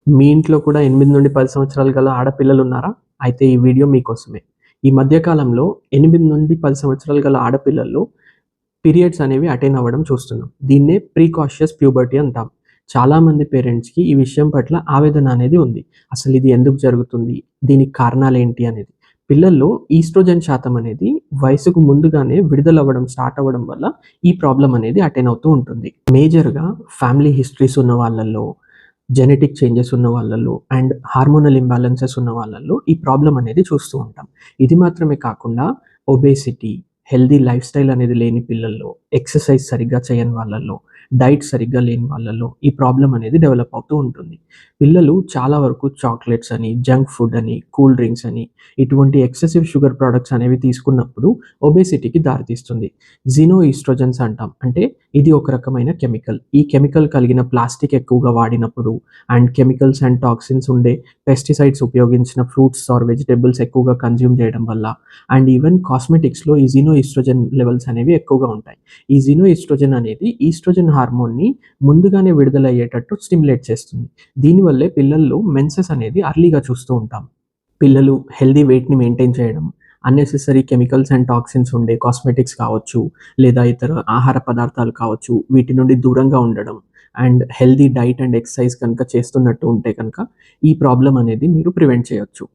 మీ ఇంట్లో కూడా 8-10 సంవత్సరాలు గల ఆడపిల్లలున్నారా? అయితే ఈ వీడియో మీకోసమే. ఈ మధ్య కాలంలో 8-10 సంవత్సరాలు గల ఆడపిల్లల్లో పీరియడ్స్ అనేవి అటెయిన్ అవ్వడం చూస్తున్నాం. దీన్నే ప్రీకాషియస్ ప్యూబర్టీ అంటాం. చాలామంది పేరెంట్స్‌కి ఈ విషయం పట్ల ఆవేదన అనేది ఉంది. అసలిది ఎందుకు జరుగుతుంది? దీనికి కారణాలేంటి అనేది. పిల్లల్లో ఈస్ట్రోజన్ శాతం అనేది వయసుకు ముందుగానే విడుదలవ్వడం స్టార్ట్ అవ్వడం వల్ల ఈ ప్రాబ్లమ్ అనేది అటెయిన్ అవుతూ ఉంటుంది. మేజర్‌గా ఫ్యామిలీ హిస్టరీస్ ఉన్న వాళ్ళల్లో, జెనెటిక్ చేంజెస్ ఉన్న వాళ్ళల్లో అండ్ హార్మోనల్ ఇంబాలెన్సెస్ ఉన్న వాళ్ళల్లో ఈ ప్రాబ్లమ్ అనేది చూస్తూ ఉంటాం. ఇది మాత్రమే కాకుండా ఒబేసిటీ, హెల్తీ లైఫ్ స్టైల్ అనేది లేని పిల్లల్లో, ఎక్సర్సైజ్ సరిగ్గా చేయని వాళ్ళల్లో, డైట్ సరిగ్గా లేని వాళ్ళల్లో ఈ ప్రాబ్లమ్ అనేది డెవలప్ అవుతూ ఉంటుంది. పిల్లలు చాలా వరకు చాక్లెట్స్ అని, జంక్ ఫుడ్ అని, కూల్ డ్రింక్స్ అని ఇటువంటి ఎక్సెసివ్ షుగర్ ప్రొడక్ట్స్ అనేవి తీసుకున్నప్పుడు ఒబేసిటీకి దారితీస్తుంది. జినో ఈస్ట్రోజన్స్ అంటాం. అంటే ఇది ఒక రకమైన కెమికల్. ఈ కెమికల్ కలిగిన ప్లాస్టిక్ ఎక్కువగా వాడినప్పుడు అండ్ కెమికల్స్ అండ్ టాక్సిన్స్ ఉండే పెస్టిసైడ్స్ ఉపయోగించిన ఫ్రూట్స్ ఆర్ వెజిటబుల్స్ ఎక్కువగా కన్జ్యూమ్ చేయడం వల్ల అండ్ ఈవెన్ కాస్మెటిక్స్‌లో ఈ జినో ఈస్ట్రోజన్ లెవెల్స్ అనేవి ఎక్కువగా ఉంటాయి. ఈ జినో ఈస్ట్రోజన్ అనేది ఈస్ట్రోజన్ హార్మోన్‌ని ముందుగానే విడుదలయ్యేటట్టు స్టిమ్యులేట్ చేస్తుంది. దీనివల్లే పిల్లల్లో మెన్సెస్ అనేది అర్లీగా చూస్తూ ఉంటాం. పిల్లలు హెల్తీ వెయిట్‌ని మెయింటైన్ చేయడం, అన్నెసెసరీ కెమికల్స్ అండ్ టాక్సిన్స్ ఉండే కాస్మెటిక్స్ కావచ్చు, లేదా ఇతర ఆహార పదార్థాలు కావచ్చు, వీటి నుండి దూరంగా ఉండడం and healthy diet and exercise కనుక చేస్తున్నట్టు ఉంటే కనుక ఈ ప్రాబ్లమ్ అనేది మీరు ప్రివెంట్ చేయొచ్చు.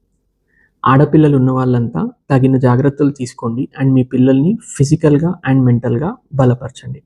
ఆడపిల్లలు ఉన్న వాళ్ళంతా తగిన జాగ్రత్తలు తీసుకోండి అండ్ మీ పిల్లల్ని ఫిజికల్‌గా అండ్ మెంటల్‌గా బలపరచండి.